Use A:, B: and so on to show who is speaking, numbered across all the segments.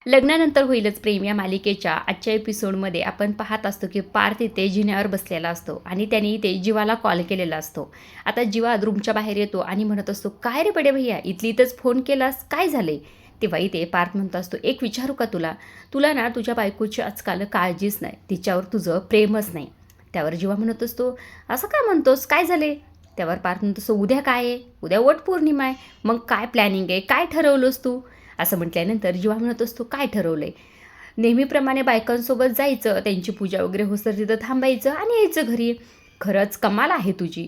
A: लग्नानंतर होईलच प्रेम या मालिकेच्या आजच्या एपिसोडमध्ये आपण पाहत असतो की पार्थ इथे जिन्यावर बसलेला असतो आणि त्याने इथे जीवाला कॉल केलेला असतो. आता जीवा रूमच्या बाहेर येतो आणि म्हणत असतो, काय रे बडे भैया, इथली इथंच फोन केलास, काय झाले? तेव्हा इथे पार्थ म्हणत असतो, एक विचारू का तुला? तुला ना तुझ्या बायकोची आजकाल काळजीच नाही, तिच्यावर तुझं प्रेमच नाही. त्यावर जीवा म्हणत असतो, असं का म्हणतोस, काय झाले? त्यावर पार्थ म्हणत असतो, उद्या काय आहे? उद्या वटपौर्णिमा आहे, मग काय प्लॅनिंग आहे, काय ठरवलंस तू? असं म्हटल्यानंतर जीवा म्हणत असतो, काय ठरवलं आहे? नेहमीप्रमाणे बायकांसोबत जायचं, त्यांची पूजा वगैरे होसर तिथं थांबायचं आणि यायचं घरी. खरंच कमाल आहे तुझी,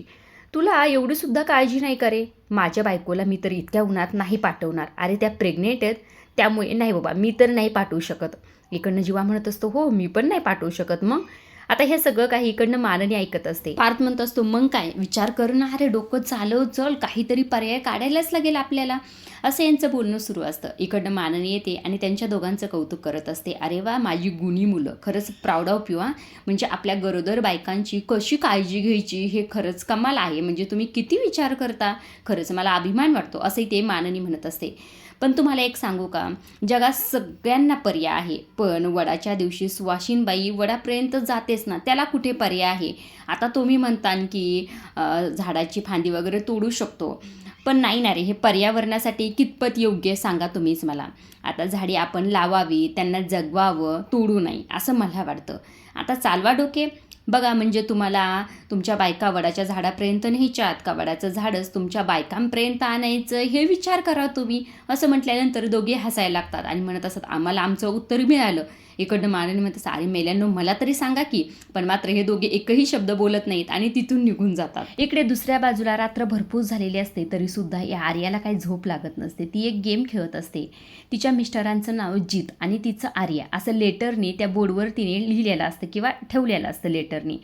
A: तुला एवढीसुद्धा काळजी नाही करे. माझ्या बायकोला मी तर इतक्या उन्हात नाही पाठवणार. अरे त्या प्रेग्नेंट आहेत, त्यामुळे नाही बाबा, मी तर नाही पाठवू शकत. इकडनं जीवा म्हणत असतो, हो मी पण नाही पाठवू शकत. मग आता हे सगळं काही इकडनं माननी ऐकत असते. पार्थ म्हणत असतो, मग काय विचार कर ना, अरे डोकं चालव, चल काहीतरी पर्याय काढायलाच लागेल आपल्याला. असं यांचं बोलणं सुरू असतं. इकडनं माननी येते आणि त्यांच्या दोघांचं कौतुक करत असते. अरे वा, माझी गुणी मुलं, खरंच प्राऊड ऑफ यू. म्हणजे आपल्या गरोदर बायकांची कशी काळजी घ्यायची हे खरंच कमाल आहे. म्हणजे तुम्ही किती विचार करता, खरंच मला अभिमान वाटतो, असंही ते माननी म्हणत असते. पण तुम्हाला एक सांगू का, जगात सगळ्यांना पर्याय आहे, पण वडाच्या दिवशी सुवासिनबाई वडापर्यंत जातेच ना, त्याला कुठे पर्याय आहे? आता तुम्ही म्हणता की झाडाची फांदी वगैरे तोडू शकतो, पण नाही ना रे, हे पर्यावरणासाठी कितपत योग्य सांगा तुम्हीच मला. आता झाडी आपण लावावी, त्यांना जगवावं, तोडू नाही, असं मला वाटतं. आता चालवा डोके, बघा म्हणजे तुम्हाला तुमच्या बायका वडाच्या झाडापर्यंत न्यायच्यात का वडाचं झाडच तुमच्या बायकांपर्यंत आणायचं, हे विचार करा तुम्ही. असं म्हटल्यानंतर दोघे हसायला लागतात आणि म्हणत असतात, आम्हाला आमचं उत्तर मिळालं. इकडनं माननी म्हणत असं, अरे मेल्यांनो मला तरी सांगा की. पण मात्र हे दोघे एकही शब्द बोलत नाहीत आणि तिथून निघून जातात. इकडे दुसऱ्या बाजूला रात्र भरपूर झालेली असते, तरीसुद्धा या आर्याला काही झोप लागत नसते. ती एक गेम खेळत असते. तिच्या मिस्टरांचं नाव जीत आणि तिचं आर्या असं लेटरनी त्या बोर्डवर तिने लिहिलेलं असतं किंवा ठेवलेलं असतं लेटरनी.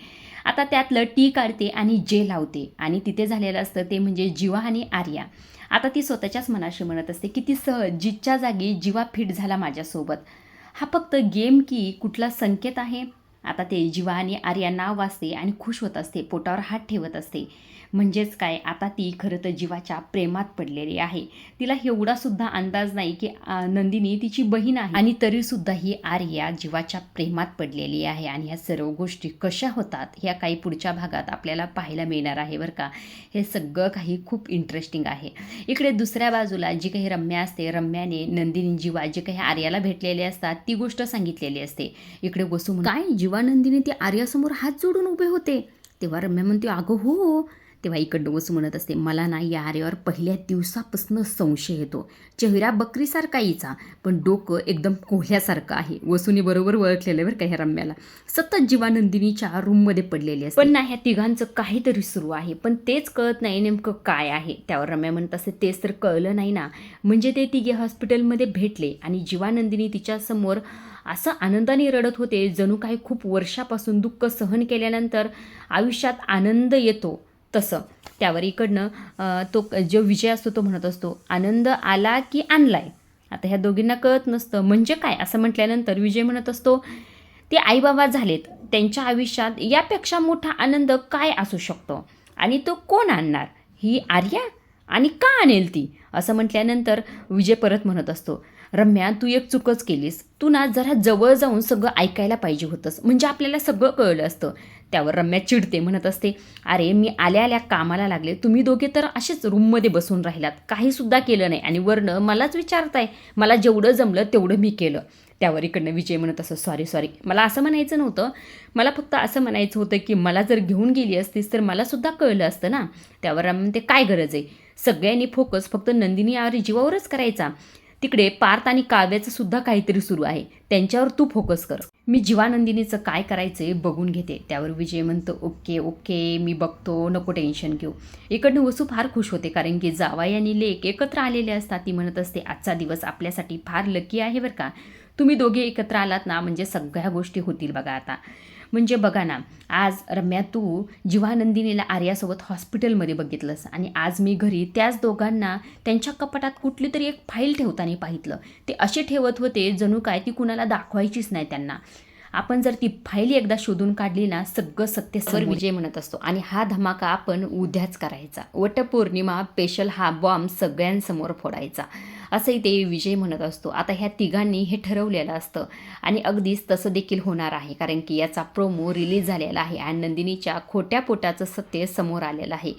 A: आता त्यातलं टी काढते आणि जे लावते आणि तिथे झालेलं असतं ते म्हणजे जीवा आणि आर्या. आता ती स्वतःच्याच मनाशी म्हणत असते की ती सहज जीतच्या जागी जीवा फिट झाला माझ्यासोबत. हा फक्त गेम की कुठला संकेत आहे? आता ते जीवा आणि आर्या नाव वाचते आणि खुश होत असते, पोटावर हात ठेवत असते. म्हणजेच काय, आता ती खरं तर जीवाच्या प्रेमात पडलेली आहे. तिला एवढासुद्धा अंदाज नाही की नंदिनी तिची बहीण आहे आणि तरीसुद्धा ही आर्या जीवाच्या प्रेमात पडलेली आहे. आणि ह्या सर्व गोष्टी कशा होतात ह्या काही पुढच्या भागात आपल्याला पाहायला मिळणार आहे बरं का. हे सगळं काही खूप इंटरेस्टिंग आहे. इकडे दुसऱ्या बाजूला जी काही रम्या असते, रम्याने नंदिनी जीवा जे काही आर्याला भेटलेले असतात ती गोष्ट सांगितलेली असते. इकडे वसू काय जीवा नंदिनी ते आर्यासमोर हात जोडून उभे होते. तेव्हा रम्या म्हणते, अगं हो. तेव्हा इकडं वसू म्हणत असते, मला ना या आर्यावर पहिल्या दिवसापासून संशय येतो. चेहरा बकरीसारखा हिचा, पण डोकं एकदम कोल्ह्यासारखं आहे. वसूने बरोबर ओळखलेलं बरं का ह्या रम्याला. सतत जीवानंदिनीच्या रूममध्ये पडलेली असते. पण ना ह्या तिघांचं काहीतरी सुरू आहे, पण तेच कळत नाही नेमकं काय आहे. त्यावर रम्या म्हणत असते, तेच तर कळलं नाही ना. म्हणजे ते तिघे हॉस्पिटलमध्ये भेटले आणि जीवानंदिनी तिच्यासमोर असं आनंदाने रडत होते, जणू काही खूप वर्षापासून दुःख सहन केल्यानंतर आयुष्यात आनंद येतो तसं. त्यावर इकडनं तो जो विजय असतो तो म्हणत असतो, आनंद आला की आणलाय. आता ह्या दोघींना कळत नसतं म्हणजे काय. असं म्हटल्यानंतर विजय म्हणत असतो, ते आईबाबा झालेत, त्यांच्या आयुष्यात यापेक्षा मोठा आनंद काय असू शकतो आणि तो कोण आणणार? ही आर्या. आणि का आणेल ती? असं म्हटल्यानंतर विजय परत म्हणत असतो, रम्या तू एक चूकच केलीस, तू ना जरा जवळ जाऊन सगळं ऐकायला पाहिजे होतंस, म्हणजे आपल्याला सगळं कळलं असतं. त्यावर रम्या चिडते, म्हणत असते, अरे मी आल्या आल्या कामाला लागले, तुम्ही दोघे तर असेच रूममध्ये बसून राहिलात, काहीसुद्धा केलं नाही आणि वरनं मलाच विचारताय. मला जेवढं जमलं तेवढं मी केलं. त्यावर इकडनं विजय म्हणत असं, सॉरी मला असं म्हणायचं नव्हतं, मला फक्त असं म्हणायचं होतं की मला जर घेऊन गेली असतीस तर मलासुद्धा कळलं असतं ना. त्यावर रम्या म्हणते, काय गरज आहे, सगळ्यांनी फोकस फक्त नंदिनी आणि जीवावरच करायचा. तिकडे पार्थ आणि काव्याचं सुद्धा काहीतरी सुरू आहे, त्यांच्यावर तू फोकस कर, मी जीवानंदिनीचं काय करायचं बघून घेते. त्यावर विजय म्हणतो, ओके मी बघतो, नको टेन्शन घेऊ. इकडनं वसू फार खुश होते, कारण की जावाई आणि लेक एकत्र आलेले असतात. ती म्हणत असते, आजचा दिवस आपल्यासाठी फार लकी आहे बरं का, तुम्ही दोघे एकत्र आलात ना, म्हणजे सगळ्या गोष्टी होतील बघा आता. म्हणजे बघा ना, आज रम्या तू जीवानंदिनीला आर्यासोबत हॉस्पिटलमध्ये बघितलंस आणि आज मी घरी त्याच दोघांना त्यांच्या कपाटात कुठली तरी एक फाईल ठेवताना पाहितलं. ते असे ठेवत होते जणू काय ती कुणाला दाखवायचीच नाही त्यांना. आपण जर ती फाईल एकदा शोधून काढली ना, सगळं सत्य समोर विजय म्हणत असतो. आणि हा धमाका आपण उद्याच करायचा, वटपौर्णिमा स्पेशल हा बॉम्ब सगळ्यांसमोर फोडायचा. असंही ते विजय म्हणत असतो. आता ह्या तिघांनी हे ठरवलेलं असतं आणि अगदीच तसं देखील होणार आहे, कारण की याचा प्रोमो रिलीज झालेला आहे आणि नंदिनीच्या खोट्या पोटाचं सत्य समोर आलेलं आहे.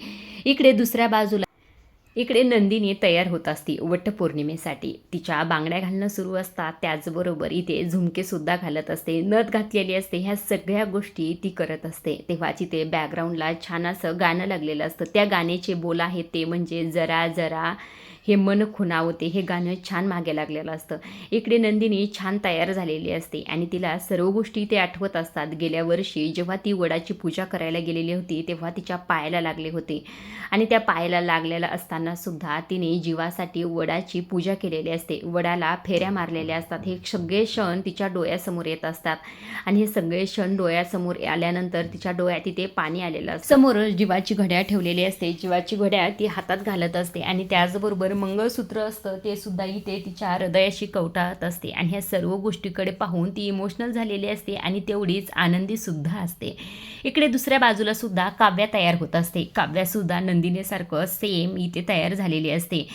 A: इकडे नंदिनी तयार होत असती वटपौर्णिमेसाठी. तिच्या बांगड्या घालणं सुरू असतात, त्याचबरोबर इथे झुमकेसुद्धा घालत असते, नथ घातलेली असते. ह्या सगळ्या गोष्टी ती करत असते. तेव्हाच इथे बॅकग्राऊंडला छान असं गाणं लागलेलं असतं. त्या गाण्याचे बोल आहेत ते म्हणजे जरा जरा हे मन खुणावते, हे गाणं छान मागे लागलेलं असतं. इकडे नंदिनी छान तयार झालेली असते आणि तिला सर्व गोष्टी ते आठवत असतात. गेल्या वर्षी जेव्हा ती वडाची पूजा करायला गेलेली होती तेव्हा तिच्या पायाला लागले होते आणि त्या पायाला लागलेला असताना सुद्धा तिने जीवासाठी वडाची पूजा केलेली असते, वडाला फेऱ्या मारलेल्या असतात. हे सगळे क्षण तिच्या डोळ्यासमोर येत असतात आणि हे सगळे क्षण डोळ्यासमोर आल्यानंतर तिच्या डोळ्यात तिथे पाणी आलेलं असतं. समोर जीवाची घड्याळ ठेवलेली असते, जीवाची घड्याळ ती हातात घालत असते आणि त्याचबरोबर मंगळसूत्र असतं ते सुद्धा इथे तिच्या हृदयाशी कवटाळत असते आणि ह्या सर्व गोष्टीकडे पाहून ती इमोशनल झालेली असते आणि तेवढीच आनंदी सुद्धा असते. इकडे दुसऱ्या बाजूला सुद्धा काव्या तयार होत असते. काव्यासुद्धा नंदिनीसारखं सेम इथे तयार झालेली असते.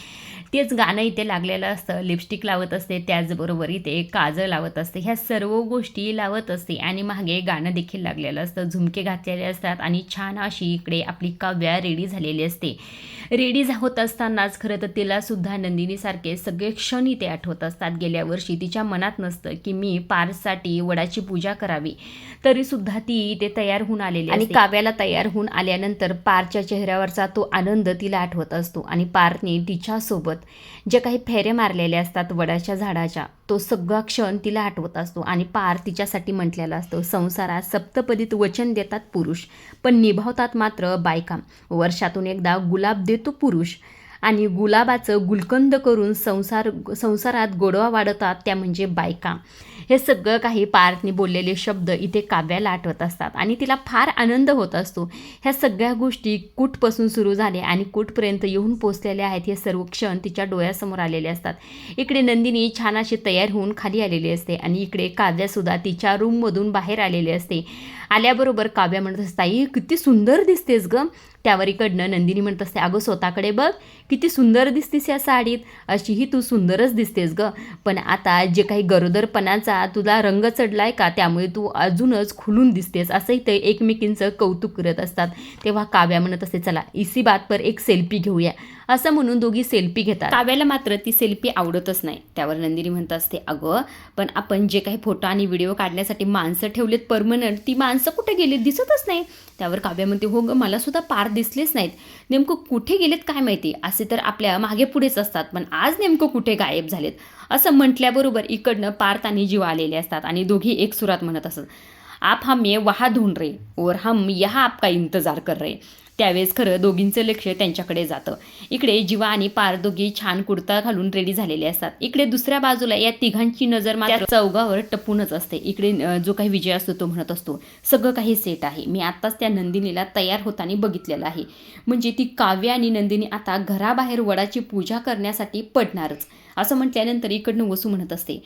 A: तेच गाणं इथे लागलेलं असतं, लिपस्टिक लावत असते, त्याचबरोबर इथे काजळ लावत असते, ह्या सर्व गोष्टी लावत असते आणि मागे गाणं देखील लागलेलं असतं, झुमके घातलेले असतात आणि छान अशी इकडे आपली काव्या रेडी झालेली असते. रेडी होत असतानाच खरं तर तिलासुद्धा नंदिनीसारखे सगळे क्षण इथे आठवत असतात. गेल्या वर्षी तिच्या मनात नसतं की मी पार्थसाठी वडाची पूजा करावी, तरीसुद्धा ती इथे तयार होऊन आलेली आणि काव्याला तयार होऊन आल्यानंतर पार्थच्या चेहऱ्यावरचा तो आनंद तिला आठवत असतो आणि पार्थने तिच्यासोबत जे काही फेरे मारलेले असतात वडाच्या झाडाच्या, तो सगळा क्षण तिला आठवत असतो आणि पार्थ तिच्यासाठी म्हटलेला असतो, संसारात सप्तपदीत वचन देतात पुरुष पण निभावतात मात्र बायका. वर्षातून एकदा गुलाब देतो पुरुष आणि गुलाबाचं गुलकंद करून संसारात गोडवा वाढवतात त्या म्हणजे बायका. हे सगळं काही पार्थने बोललेले शब्द इथे काव्याला आठवत असतात आणि तिला फार आनंद होत असतो. ह्या सगळ्या गोष्टी कुठपासून सुरू झाल्या आणि कुठपर्यंत येऊन पोचलेल्या आहेत हे सर्व क्षण तिच्या डोळ्यासमोर आलेले असतात. इकडे नंदिनी छान अशी तयार होऊन खाली आलेली असते आणि इकडे काव्यासुद्धा तिच्या रूममधून बाहेर आलेली असते. आल्याबरोबर काव्या म्हणत असते, ताई किती सुंदर दिसतेस गं. त्यावर इकडनं नंदिनी म्हणत असते, अगं स्वतःकडे बघ, किती सुंदर दिसतेस या साडीत, अशीही तू सुंदरच दिसतेस गं, पण आता जे काही गरोदरपणाचा तुला रंग चढलाय का त्यामुळे तू अजूनच खुलून दिसतेस. असंही ते एकमेकींचं कौतुक करत असतात. तेव्हा काव्या म्हणत असते, चला इसी बात पर एक सेल्फी घेऊया, असं म्हणून दोघी सेल्फी घेतात. काव्याला मात्र ती सेल्फी आवडतच नाही. त्यावर नंदिनी म्हणत असते, अगं पण आपण जे काही फोटो आणि व्हिडिओ काढण्यासाठी माणसं ठेवलेत परमनंट, ती माणसं कुठे गेलीत, दिसतच नाही. त्यावर काव्या म्हणते, हो गं मला सुद्धा पार दिसलेच नाहीत, नेमकं कुठे गेलेत काय माहिती, असे तर आपल्या मागे पुढेच असतात पण आज नेमकं कुठे गायब झालेत. असं म्हटल्याबरोबर इकडनं पार्थ आणि जीवा आलेले असतात आणि दोघी एक सुरात म्हणत असत, आप हम ये वहाँ ढूंढ रहे और हम यहाँ आपका इंतजार कर रहे. त्यावेळेस खरं दोघींचं लक्ष त्यांच्याकडे जातं. इकडे जीवा आणि पार दोघी छान कुर्ता घालून रेडी झालेले असतात. इकडे दुसऱ्या बाजूला या तिघांची नजर मात्र चौघावर टपूनच असते. इकडे जो काही विजय असतो तो म्हणत असतो, सगळं काही सेट आहे, मी आत्ताच त्या नंदिनीला तयार होताना बघितलेलं आहे, म्हणजे ती काव्या आणि नंदिनी आता घराबाहेर वडाची पूजा करण्यासाठी पडणारच. असं म्हटल्यानंतर इकडनं वसू म्हणत असते,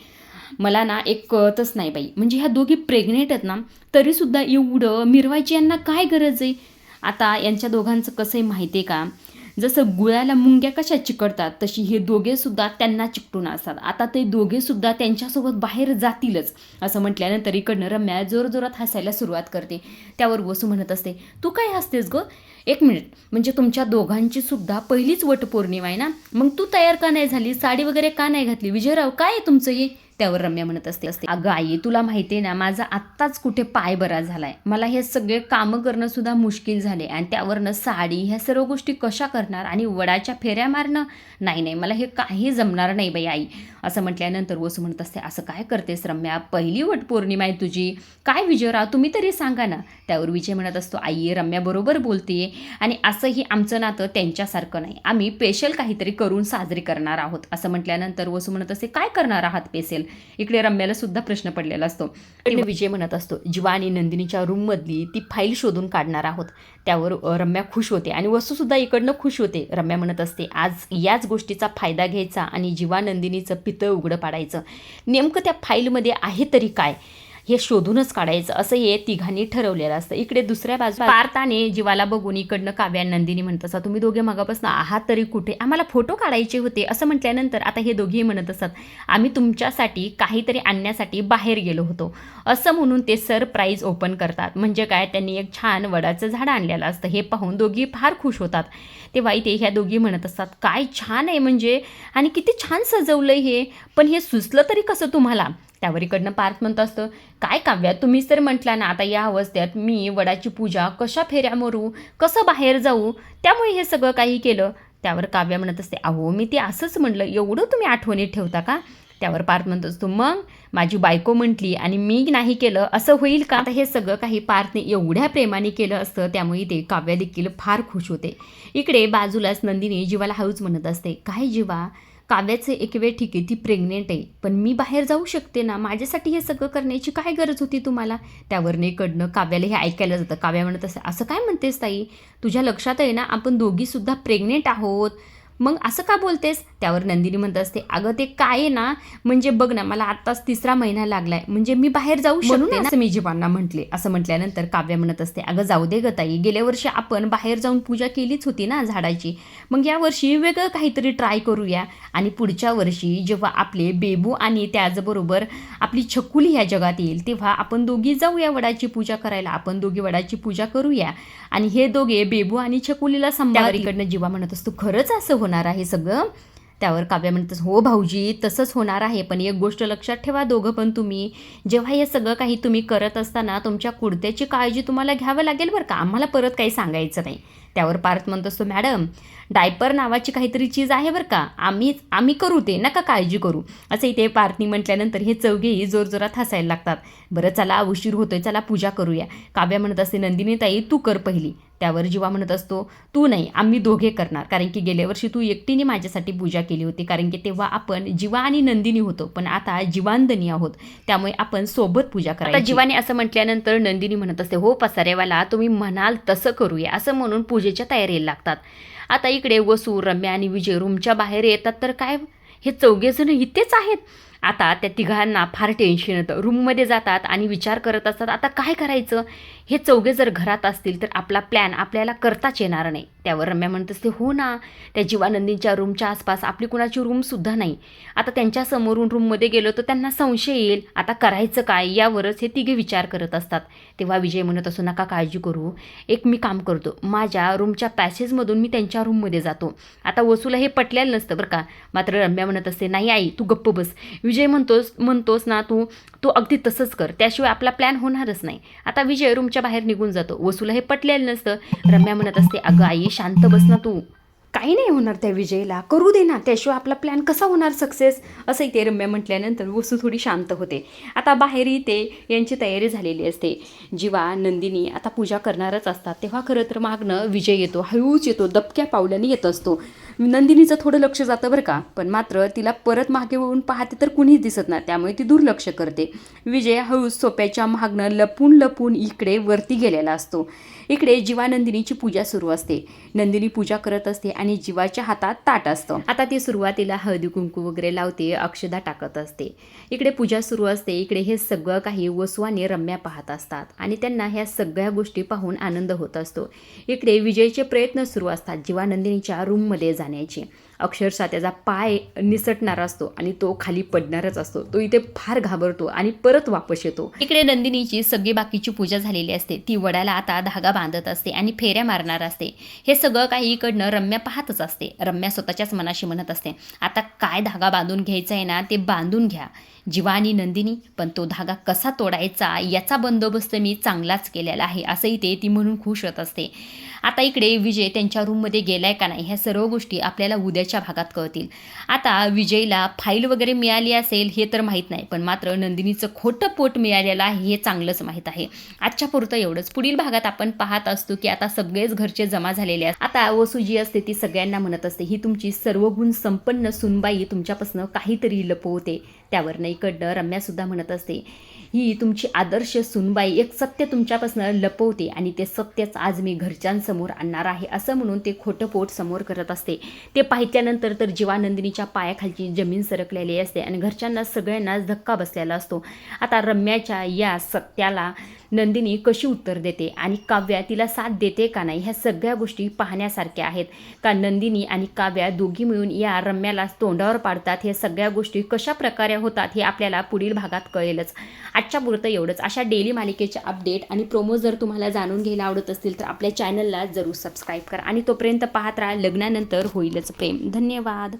A: मला ना एक कळतच नाही बाई, म्हणजे ह्या दोघी प्रेग्नेंट आहेत ना तरीसुद्धा एवढं मिरवायची यांना काय गरज आहे. आता यांच्या दोघांचं कसं आहे माहिती आहे का, जसं गुळाला मुंग्या कशा चिकटतात तशी हे दोघेसुद्धा त्यांना चिकटून असतात. आता ते दोघेसुद्धा त्यांच्यासोबत बाहेर जातीलच. असं म्हटल्यानंतर इकडनं रम्या जोरजोरात हसायला सुरुवात करते. त्यावर वसू म्हणत असते, तू काय हसतेस गं, एक मिनिट, म्हणजे तुमच्या दोघांची सुद्धा पहिलीच वटपौर्णिमा आहे ना, मग तू तयार का नाही झाली, साडी वगैरे का नाही घातली, विजयराव काय आहे तुमचं हे. त्यावर रम्या म्हणत असते, अगं आई तुला माहिती आहे ना माझा आत्ताच कुठे पाय बरा झालाय, मला हे सगळे कामं करणं सुद्धा मुश्किल झाले आणि त्यावरनं साडी ह्या सर्व गोष्टी कशा करणार आणि वडाच्या फेऱ्या मारणं, नाही मला हे काही जमणार नाही बाई आई. असं म्हटल्यानंतर वसू म्हणत असते, असं काय करतेस रम्या, पहिली वटपौर्णिमा आहे तुझी, काय विजयराव तुम्ही तरी सांगा ना. त्यावर विजय म्हणत असतो, आई रम्या बरोबर बोलते आणि असंही आमचं नातं त्यांच्यासारखं नाही, आम्ही स्पेशल काहीतरी करून साजरी करणार आहोत. असं म्हटल्यानंतर वसू म्हणत असते, काय करणार आहात स्पेशल. इकडे रम्याला सुद्धा प्रश्न पडलेला असतो. विजय म्हणत असतो, जीवा आणि नंदिनीच्या रूममधली ती फाईल शोधून काढणार आहोत. त्यावर रम्या खुश होते आणि वसूसुद्धा इकडनं खुश होते. रम्या म्हणत असते, आज याच गोष्टीचा फायदा घ्यायचा आणि जीवा नंदिनीचं पितळ उघडं पाडायचं. नेमकं त्या फाईलमध्ये आहे तरी काय, हे शोधूनच काढायचं असं हे तिघांनी ठरवलेलं असतं. इकडे दुसऱ्या बाजूला पार्थाने जीवाला बघून इकडनं काव्या नंदिनी म्हणत असतात, तुम्ही दोघे मगापासून आहात तरी कुठे, आम्हाला फोटो काढायचे होते असं म्हटल्यानंतर आता हे दोघेही म्हणत असतात, आम्ही तुमच्यासाठी काहीतरी आणण्यासाठी बाहेर गेलो होतो असं म्हणून ते सरप्राईज ओपन करतात. म्हणजे काय, त्यांनी एक छान वडाचं झाड आणलेलं असतं. हे पाहून दोघी फार खुश होतात. तेव्हा इथे ह्या दोघी म्हणत असतात, काय छान आहे म्हणजे, आणि किती छान सजवलंय हे, पण हे सुचलं तरी कसं तुम्हाला. त्यावर इकडनं पार्थ म्हणत असतं, काय काव्या, तुम्हीच तर म्हटला ना आता या अवस्थेत मी वडाची पूजा कशा फेऱ्या मारू, कसं बाहेर जाऊ, त्यामुळे हे सगळं काही केलं. त्यावर काव्या म्हणत असते, अहो मी ते असंच म्हटलं, एवढं तुम्ही आठवणीत ठेवता का. त्यावर पार्थ म्हणत असतो, मग माझी बायको म्हटली आणि मी नाही केलं असं होईल का. आता हे सगळं काही पार्थने एवढ्या प्रेमाने केलं असतं, त्यामुळे ते काव्या देखील फार खुश होते. इकडे बाजूलाच नंदिनी जीवाला हळूच म्हणत असते, काय जीवा, काव्याचे एक वेळ ठीक आहे ती प्रेग्नेंट आहे, पण मी बाहेर जाऊ शकते ना, माझ्यासाठी हे सगळं करण्याची काय गरज होती तुम्हाला. त्यावर कडनं काव्याला हे ऐकायला जातं. काव्या म्हणत असते, असं काय म्हणतेस ताई, तुझ्या लक्षात आहे ना आपण दोघीसुद्धा प्रेग्नेंट आहोत, मग असं का बोलतेस. त्यावर नंदिनी म्हणत असते, अगं ते काय आहे ना, म्हणजे बघ ना मला आत्ताच 3रा महिना लागलाय, म्हणजे मी बाहेर जाऊ शकते ना, मी जीवांना म्हटले. असं म्हटल्यानंतर काव्या म्हणत असते, अगं जाऊ दे ग ताई, गेल्या वर्षी आपण बाहेर जाऊन पूजा केलीच होती ना झाडाची, मग या वर्षी वेगळं काहीतरी ट्राय करूया, आणि पुढच्या वर्षी जेव्हा आपले बेबू आणि त्याचबरोबर आपली छकुली ह्या जगात येईल तेव्हा आपण दोघी जाऊया वडाची पूजा करायला, आपण दोघी वडाची पूजा करूया आणि हे दोघे बेबू आणि छकुलीला सांभाळ. इकडनं जीवा म्हणत असतो, खरंच असं होणार आहे सगळं. त्यावर काव्या म्हणतात, हो भाऊजी तसंच होणार आहे, पण एक गोष्ट लक्षात ठेवा दोघं पण तुम्ही, जेव्हा हे सगळं काही तुम्ही करत असताना तुमच्या कुडत्याची काळजी तुम्हाला घ्यावं लागेल बरं का, आम्हाला परत काही सांगायचं नाही. त्यावर पार्थ म्हणत असतो, मॅडम डायपर नावाची काहीतरी चीज आहे बरं का, आम्ही करू, ते नका काळजी करू. असं इथे पार्थनी म्हटल्यानंतर हे चौघेही जोरजोरात हसायला लागतात. बरं चला उशीर होतोय, चला पूजा करूया. काव्या म्हणत असते, नंदिनी ताई तू कर पहिली. त्यावर जीवा म्हणत असतो, तू नाही आम्ही दोघे करणार, कारण की गेल्या वर्षी तू एकटीने माझ्यासाठी पूजा केली होती, कारण की तेव्हा आपण जीवा आणि नंदिनी होतो, पण आता जीवांदनी आहोत, त्यामुळे आपण सोबत पूजा करायची. आता जीवाने असं म्हटल्यानंतर नंदिनी म्हणत असते, हो पसारेवाला तुम्ही म्हणाल तसं करूया, असं म्हणून पूजेच्या तयारीला लागतात. आता इकडे वसू, रम्या आणि विजय रूमच्या बाहेर येतात, तर काय हे चौघेजण इथेच आहेत. आता त्या तिघांना फार टेन्शन येतं. रूममध्ये जातात आणि विचार करत असतात, आता काय करायचं, हे चौघे जर घरात असतील तर आपला प्लॅन आपल्याला करताच येणार नाही. त्यावर रम्या म्हणत असते, हो ना, त्या जीवानंदींच्या रूमच्या आसपास आपली कुणाची रूमसुद्धा नाही, आता त्यांच्या समोरून रूममध्ये गेलो तर त्यांना संशय येईल, आता करायचं काय, यावरच हे तिघे विचार करत असतात. तेव्हा विजय म्हणत असतो, नका काळजी करू, एक मी काम करतो, माझ्या रूमच्या पॅसेजमधून मी त्यांच्या रूममध्ये जातो. आता वसूला हे पटलेलं नसतं बरं का, मात्र रम्या म्हणत असते, नाही आई तू गप्प बस, विजय म्हणतोस ना तू अगदी तसंच कर, त्याशिवाय आपला प्लॅन होणारच नाही. आता विजय रूमच्या बाहेर निघून जातो. वसूला हे पटलेलं नसतं. रम्या म्हणत असते, अगं आई शांत बस ना तू, काही नाही होणार त्या विजयला, करू दे ना, त्याशिवाय आपला प्लॅन कसा होणार सक्सेस. असं इथे रम्या म्हटल्यानंतर वसू थोडी शांत होते. आता बाहेर इथे यांची तयारी झालेली असते. जीवा नंदिनी आता पूजा करणारच असतात. तेव्हा खरं तर मागणं विजय येतो, हळूच येतो, दबक्या पावल्याने येत असतो. नंदिनीचं थोडं लक्ष जातं बरं का, पण मात्र तिला परत मागे वळून पाहते तर कुणीच दिसत नाही, त्यामुळे ती दुर्लक्ष करते. विजय हळूच सोप्याच्या मागणं लपून इकडे वरती गेलेला असतो. इकडे जीवा नंदिनीची पूजा सुरू असते. नंदिनी पूजा करत असते आणि जीवाच्या हातात ताट असतं. आता ती सुरुवातीला हळदी कुंकू वगैरे लावते, अक्षदा टाकत असते. इकडे पूजा सुरू असते. इकडे हे सगळं काही वसू आणि रम्या पाहत असतात आणि त्यांना ह्या सगळ्या गोष्टी पाहून आनंद होत असतो. इकडे विजयचे प्रयत्न सुरू असतात जीवा नंदिनीच्या रूममध्ये जाण्याचे. अक्षरशः त्याचा पाय निसटणार असतो आणि तो खाली पडणारच असतो. तो इथे फार घाबरतो आणि परत वापस येतो. इकडे नंदिनीची सगळी बाकीची पूजा झालेली असते. ती वडाला आता धागा बांधत असते आणि फेऱ्या मारणार असते. हे सगळं काही इकडनं रम्या पाहतच असते. रम्या स्वतःच्याच मनाशी म्हणत असते, आता काय धागा बांधून घ्यायचा आहे ना ते बांधून घ्या जीवा आणि नंदिनी, पण तो धागा कसा तोडायचा याचा बंदोबस्त मी चांगलाच केलेला आहे, असंही ती म्हणून खुश होत असते. आता इकडे विजय त्यांच्या रूममध्ये गेलाय का नाही ह्या सर्व गोष्टी आपल्याला उद्याच्या भागात कळतील. आता विजयला फाईल वगैरे मिळाली असेल हे तर माहीत नाही, पण मात्र नंदिनीचं खोटं पोट मिळालेलं आहे हे चांगलंच माहीत आहे. आजच्या पुरतं एवढंच. पुढील भागात आपण पाहत असतो की आता सगळेच घरचे जमा झालेले असतात. आता वसू जी असते ती सगळ्यांना म्हणत असते, ही तुमची सर्वगुण संपन्न सुनबाई तुमच्यापासून काहीतरी लपवते. त्यावर नाही इकडं रम्यासुद्धा म्हणत असते, ही तुमची आदर्श सुनबाई एक सत्य तुमच्यापासून लपवते आणि ते सत्यच आज मी घरच्यांसमोर आणणार आहे असं म्हणून ते खोटं पोट समोर करत असते. ते पाहिल्यानंतर तर जीवानंदिनीच्या पायाखालची जमीन सरकलेली असते आणि घरच्यांना सगळ्यांनाच धक्का बसलेला असतो. आता रम्याच्या या सत्याला नंदिनी कशी उत्तर देते आणि काव्या तिला साथ देते का नाही, ह्या सगळ्या गोष्टी पाहण्यासारख्या आहेत. का नंदिनी आणि काव्या दोघी मिळून या रम्याला तोंडावर पाडतात, हे सगळ्या गोष्टी कशा प्रकारे होतात हे आपल्याला पुढील भागात कळेलच. आजच्या पुरतं एवढंच. अशा डेली मालिकेच्या अपडेट आणि प्रोमो जर तुम्हाला जाणून घ्यायला आवडत असतील तर आपल्या चॅनलला जरूर सबस्क्राईब करा आणि तोपर्यंत पाहत राहा लग्नानंतर होईलच प्रेम. धन्यवाद.